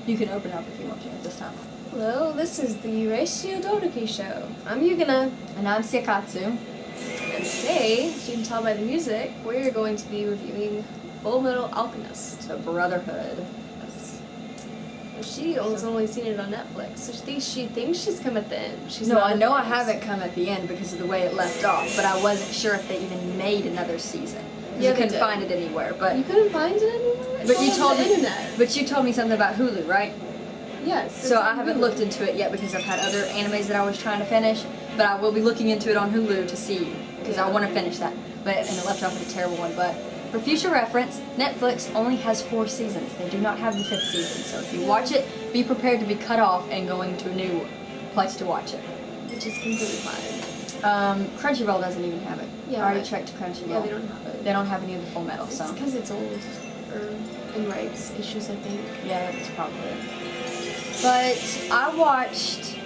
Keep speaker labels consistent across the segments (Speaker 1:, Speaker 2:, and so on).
Speaker 1: You can open up if you want to at this time.
Speaker 2: Hello, this is the Ureshi Odoroki show. I'm Yugana.
Speaker 1: And I'm Siakatsu.
Speaker 2: And today, as you can tell by the music, we're going to be reviewing Full Metal Alchemist.
Speaker 1: The Brotherhood.
Speaker 2: Yes. She has only seen it on Netflix, so she thinks she's come at the end. She's
Speaker 1: No,
Speaker 2: not
Speaker 1: I know I
Speaker 2: at the end.
Speaker 1: haven't come at the end because of the way it left off, but I wasn't sure if they even made another season.
Speaker 2: Yeah,
Speaker 1: You
Speaker 2: they
Speaker 1: couldn't
Speaker 2: did.
Speaker 1: find it anywhere, but
Speaker 2: You couldn't find it anywhere? It's
Speaker 1: but
Speaker 2: all
Speaker 1: you
Speaker 2: on
Speaker 1: told
Speaker 2: the
Speaker 1: me
Speaker 2: internet.
Speaker 1: But you told me something about Hulu, right?
Speaker 2: Yes.
Speaker 1: So I haven't looked into it yet because I've had other animes that I was trying to finish, but I will be looking into it on Hulu to see because I want to finish that. But and it left off with a terrible one. But for future reference, Netflix only has 4 seasons. They do not have the 5th season. So if you watch it, be prepared to be cut off and going to a new place to watch it.
Speaker 2: Which is completely fine.
Speaker 1: Crunchyroll doesn't even have it.
Speaker 2: Yeah,
Speaker 1: I already
Speaker 2: right.
Speaker 1: checked Crunchyroll.
Speaker 2: Yeah, they don't have it.
Speaker 1: They don't have any of the Full Metal.
Speaker 2: It's
Speaker 1: So
Speaker 2: because it's old, or in rights issues, I think.
Speaker 1: yeah, that's probably it. But I watched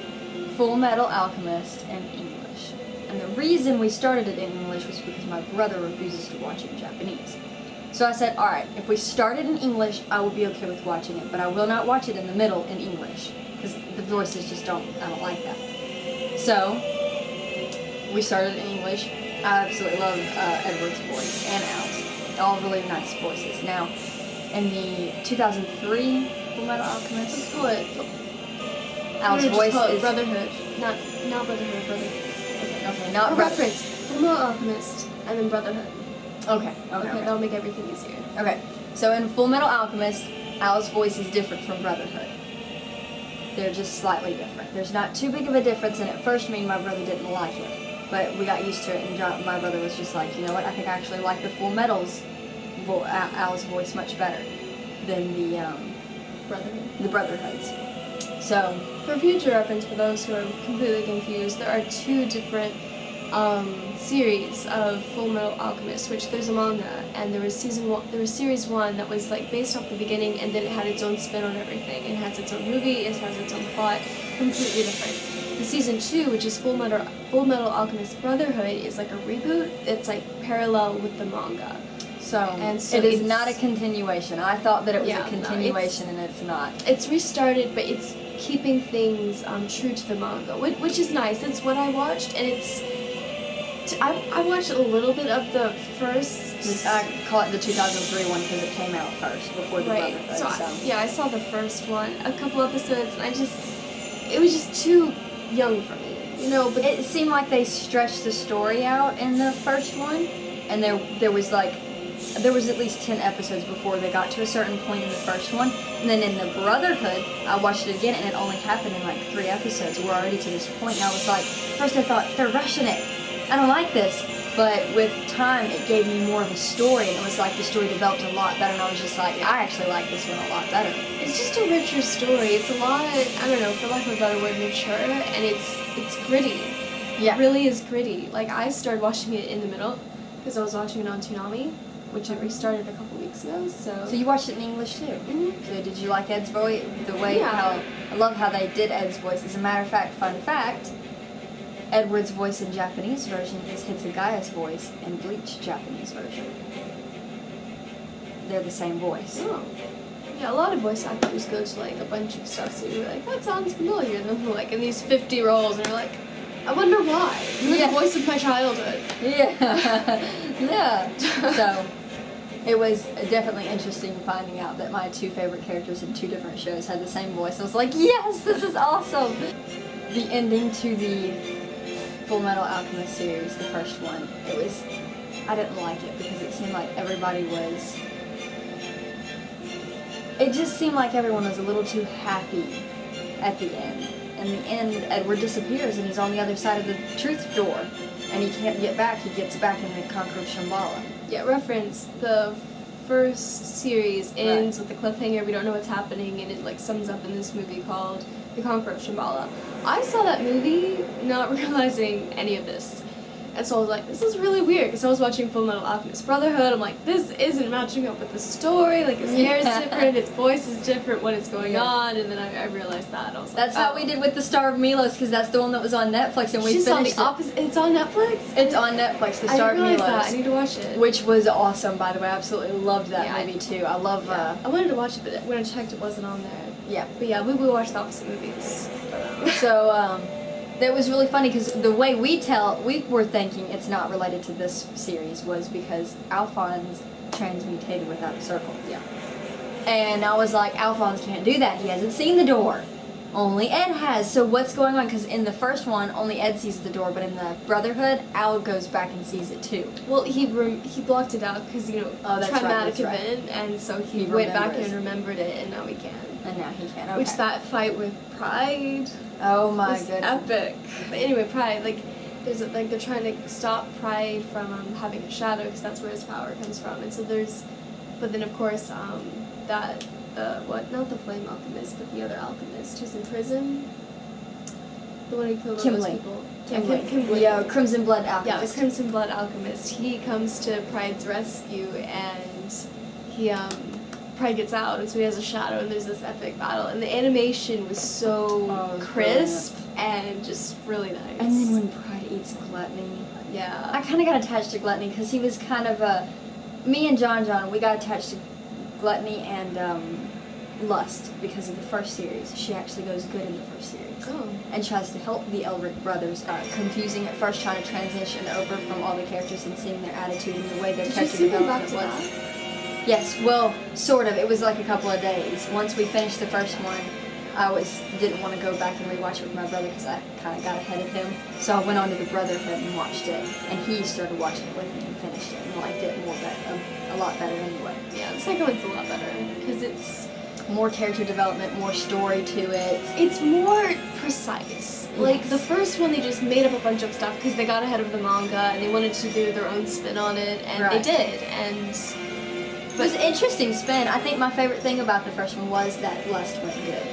Speaker 1: Full Metal Alchemist in English. And the reason we started it in English was because my brother refuses to watch it in Japanese. So I said, alright, if we start it in English, I will be okay with watching it, but I will not watch it in the middle in English. Because the voices just I don't like that. So, we started in English. I absolutely love Edward's voice and Al's. All really nice voices. Now, in the 2003 Full Metal Alchemist,
Speaker 2: Let's call it.
Speaker 1: Al's
Speaker 2: just
Speaker 1: voice
Speaker 2: call it
Speaker 1: is
Speaker 2: Brotherhood. Not Brotherhood, Brotherhood.
Speaker 1: okay. Not
Speaker 2: A reference. Full Metal Alchemist, and then Brotherhood.
Speaker 1: Okay.
Speaker 2: That'll make everything easier.
Speaker 1: Okay. So in Full Metal Alchemist, Al's voice is different from Brotherhood. They're just slightly different. There's not too big of a difference, and at first me and my brother didn't like it, but we got used to it, and my brother was just like, you know what? I think I actually like the Full Metal's Al's voice much better than the Brotherhood's. So,
Speaker 2: for future reference, for those who are completely confused, there are 2 different series of Full Metal Alchemist, which there's a manga, and there was series 1 that was like based off the beginning, and then it had its own spin on everything. It has its own movie, it has its own plot, completely different. The season 2, which is Full Metal Alchemist Brotherhood, is like a reboot. It's like parallel with the manga.
Speaker 1: So it is
Speaker 2: it's
Speaker 1: not a continuation. I thought that it was
Speaker 2: Yeah,
Speaker 1: a
Speaker 2: no,
Speaker 1: continuation, and it's not.
Speaker 2: It's restarted, but it's keeping things true to the manga, which is nice. It's what I watched, and I watched a little bit of the first.
Speaker 1: I call it the 2003 one because it came out first before the
Speaker 2: Right.
Speaker 1: Brotherhood.
Speaker 2: I saw the first one, a couple episodes, and it was just too young for me, you know. But
Speaker 1: It seemed like they stretched the story out in the first one, and there was at least 10 episodes before they got to a certain point in the first one, and then in the Brotherhood, I watched it again, and it only happened in like 3 episodes. We're already to this point, and I was like, first I thought, they're rushing it. I don't like this. But with time, it gave me more of a story, and it was like the story developed a lot better, and I was just like, I actually like this one a lot better.
Speaker 2: it's just a richer story. It's a lot, I don't know, for lack of a better word, mature, and it's gritty.
Speaker 1: Yeah.
Speaker 2: It really is gritty. Like, I started watching it in the middle, because I was watching it on Toonami, which it restarted a couple weeks ago, so...
Speaker 1: So you watched it in English too?
Speaker 2: Mhm.
Speaker 1: So did you like Ed's voice? The way
Speaker 2: Yeah.
Speaker 1: I love how they did Ed's voice. As a matter of fact, fun fact, Edward's voice in Japanese version is Hitsugaya's voice in Bleach Japanese version. They're the same voice.
Speaker 2: Oh. Yeah, a lot of voice actors go to like a bunch of stuff, so you're like, that sounds familiar. And then like in these 50 roles, and you're like, I wonder why. You're
Speaker 1: Yeah.
Speaker 2: the voice of my childhood.
Speaker 1: Yeah. Yeah. So it was definitely interesting finding out that my 2 favorite characters in 2 different shows had the same voice. I was like, yes, this is awesome. The ending to the Full Metal Alchemist series, the first one, I didn't like it because it seemed like it just seemed like everyone was a little too happy at the end. In the end, Edward disappears and he's on the other side of the truth door, and he can't get back. He gets back in the Conquer of Shambhala.
Speaker 2: Yeah, reference, the first series ends with the cliffhanger, we don't know what's happening, and it like sums up in this movie called The Conquer of Shambhala. I saw that movie not realizing any of this. And so I was like, this is really weird, because I was watching Full Metal Alchemist Brotherhood. I'm like, this isn't matching up with the story. Like, his hair is different, his voice is different, what is going on? And then I realized that. I was like,
Speaker 1: That's how we did with The Star of Milos, because that's the one that was on Netflix, and we
Speaker 2: She's on
Speaker 1: finished
Speaker 2: the
Speaker 1: it.
Speaker 2: opposite. It's on Netflix?
Speaker 1: It's on Netflix, The
Speaker 2: I
Speaker 1: Star of
Speaker 2: didn't realize
Speaker 1: Milos.
Speaker 2: that. I need to watch it.
Speaker 1: Which was awesome, by the way. I absolutely loved that
Speaker 2: Yeah,
Speaker 1: movie, too. I love...
Speaker 2: I wanted to watch it, but when I checked, it wasn't on there.
Speaker 1: Yeah.
Speaker 2: But yeah, we watched the opposite movies.
Speaker 1: So, that was really funny because the way we were thinking it's not related to this series was because Alphonse transmutated without a circle.
Speaker 2: Yeah.
Speaker 1: And I was like, Alphonse can't do that. He hasn't seen the door. Only Ed has. So what's going on? Because in the first one, only Ed sees the door, but in the Brotherhood, Al goes back and sees it too.
Speaker 2: Well, he blocked it out because, you know, traumatic event, and so he went back and remembered it, and now he can.
Speaker 1: And now he can, okay.
Speaker 2: Which that fight with Pride
Speaker 1: oh my
Speaker 2: was
Speaker 1: goodness.
Speaker 2: epic. But anyway, Pride, like, there's they're trying to stop Pride from having a shadow because that's where his power comes from. And so but then of course, not the Flame Alchemist, but the other alchemist who's in prison. The one who killed all those people.
Speaker 1: Kimberly. Yeah, Crimson Blood Alchemist.
Speaker 2: Yeah, the Crimson Blood Alchemist. He comes to Pride's rescue, and he Pride gets out, and so he has a shadow, and there's this epic battle, and the animation was so crisp and just really nice.
Speaker 1: And then when Pride eats Gluttony,
Speaker 2: yeah,
Speaker 1: I kind of got attached to Gluttony because he was kind of me and John, we got attached to Gluttony and Lust because of the first series. She actually goes good in the first series.
Speaker 2: Oh.
Speaker 1: And tries to help the Elric brothers. Confusing at first, trying to transition over from all the characters and seeing their attitude and the way their character development was. Yes, well, sort of. It was like a couple of days. Once we finished the first one, I didn't want to go back and rewatch it with my brother because I kind of got ahead of him. So I went on to the Brotherhood and watched it, and he started watching it with me and finished it and liked it a lot better anyway.
Speaker 2: Yeah, the second one's a lot better because it's
Speaker 1: more character development, more story to it.
Speaker 2: It's more precise. Like, the first one, they just made up a bunch of stuff because they got ahead of the manga and they wanted to do their own spin on it, and they did. It was an interesting spin. I think my favorite thing about the first one was that Lust went good.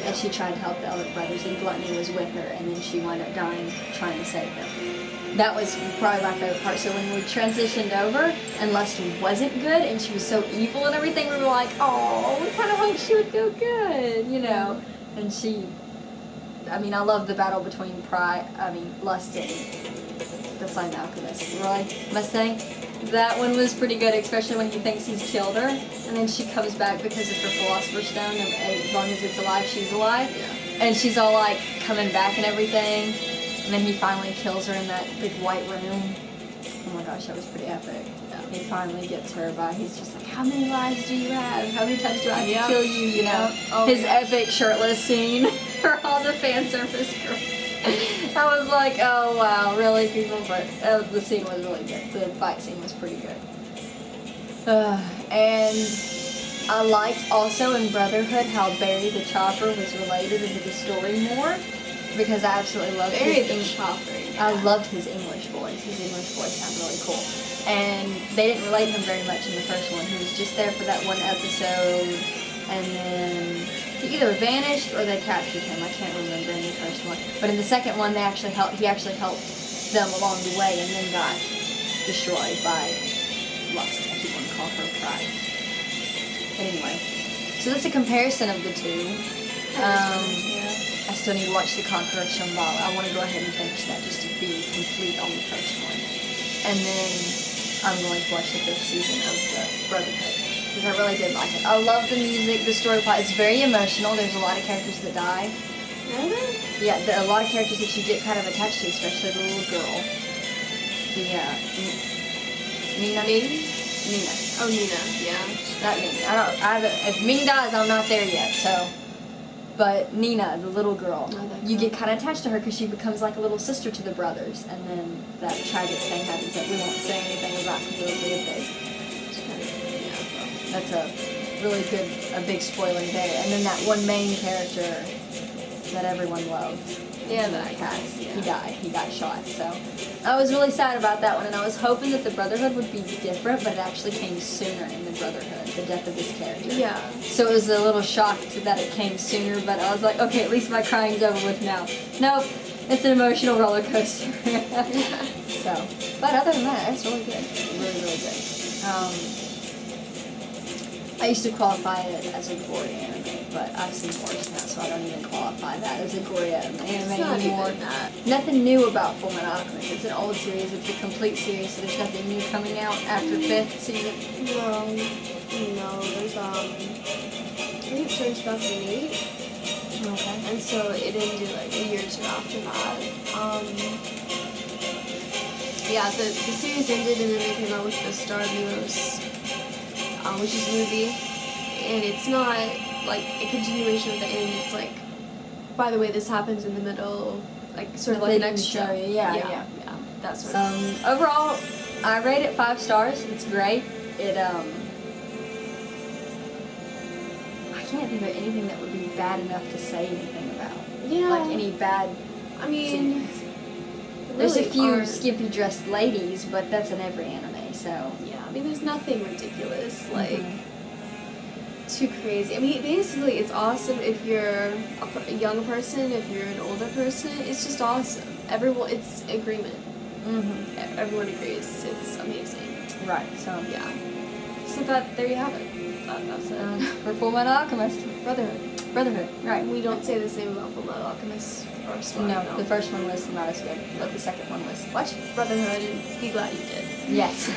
Speaker 2: And she tried to help the Elric brothers, and Gluttony was with her, and then she wound up dying trying to save them. That was probably my favorite part. So when we transitioned over, and Lust wasn't good, and she was so evil and everything, we were like, oh, we kind of hoped she would go good, you know? And I love the battle between Lust and the Flame Alchemist. Roy Mustang. That one was pretty good, especially when he thinks he's killed her, and then she comes back because of her Philosopher's Stone, and as long as it's alive, she's alive. Yeah. And she's all like coming back and everything, and then he finally kills her in that big white room. Oh my gosh, that was pretty epic. Yeah. He finally gets her by, he's just like, how many lives do you have? How many times do I have to kill you, you know? Oh, his epic shirtless scene for all the fan service girls. I was like, oh wow, really people? But the scene was really good. The fight scene was pretty good. And I liked also in Brotherhood how Barry the Chopper was related into the story more, because I absolutely loved Barry the Chopper. Yeah.
Speaker 1: I loved his English voice. His English voice sounded really cool. And they didn't relate him very much in the first one. He was just there for that one episode, and then he either vanished or they captured him. I can't remember in the first one. But in the second one, he actually helped them along the way, and then got destroyed by Lust. I keep wanting to call her Pride. But anyway, so that's a comparison of the two. I still need to watch The Conqueror of Shambhala. I want to go ahead and finish that just to be complete on the first one. And then I'm going to watch the 5th season of the Brotherhood, because I really did like it. I love the music, the story plot. It's very emotional. There's a lot of characters that die.
Speaker 2: Really?
Speaker 1: Yeah, there are a lot of characters that you get kind of attached to, especially the little girl. Nina.
Speaker 2: Oh, Nina. Yeah.
Speaker 1: Not Nina. If Ming dies, I'm not there yet. So, but Nina, the little girl, you get kind of attached to her because she becomes like a little sister to the brothers, and then that tragic thing happens that we won't say anything about because it'll be a big. That's a big spoiler there. And then that one main character that everyone loved.
Speaker 2: Yeah, that
Speaker 1: passed. Yeah. He died. He got shot. So I was really sad about that one, and I was hoping that the Brotherhood would be different, but it actually came sooner in the Brotherhood, the death of this character.
Speaker 2: Yeah.
Speaker 1: So it was a little shocked that it came sooner, but I was like, okay, at least my crying's over with now. Nope, it's an emotional roller coaster. So, but other than that, it's really good. Really, really good. I used to qualify it as a gory anime, but I've seen worse now, so I don't even qualify that as a gory anime anymore. Nothing new about Fullmetal Alchemist. It's an old series. It's a complete series, so there's nothing new coming out after 5th season.
Speaker 2: No, there's think it started in 2008,
Speaker 1: Okay.
Speaker 2: and so it ended like a year or two after that. Yeah, the series ended, and then they came out with the Star of Milos, which is a movie, and it's not like a continuation of the end. It's like, by the way, this happens in the middle, like sort of like an extra.
Speaker 1: Story. Yeah.
Speaker 2: That sort of.
Speaker 1: Overall, I rate it 5 stars. It's great. It I can't think of anything that would be bad enough to say anything about.
Speaker 2: Yeah.
Speaker 1: Like any bad.
Speaker 2: I mean,
Speaker 1: scenes. There's a
Speaker 2: really
Speaker 1: few
Speaker 2: aren't.
Speaker 1: skimpy dressed ladies, but that's in every anime. So.
Speaker 2: Yeah, I mean, there's nothing ridiculous, like,
Speaker 1: Mhm.
Speaker 2: too crazy. I mean, basically, it's awesome if you're a young person, if you're an older person, it's just awesome. Everyone, it's agreement.
Speaker 1: Mhm.
Speaker 2: Everyone agrees. It's amazing.
Speaker 1: Right. So.
Speaker 2: Yeah. So there you have it. That's it.
Speaker 1: For Full Metal Alchemist.
Speaker 2: Brotherhood.
Speaker 1: Right.
Speaker 2: We don't say the same about Full Metal Alchemist, the first one.
Speaker 1: No, the first one was not as good, but the second one was.
Speaker 2: Watch Brotherhood and be glad you did.
Speaker 1: Yes.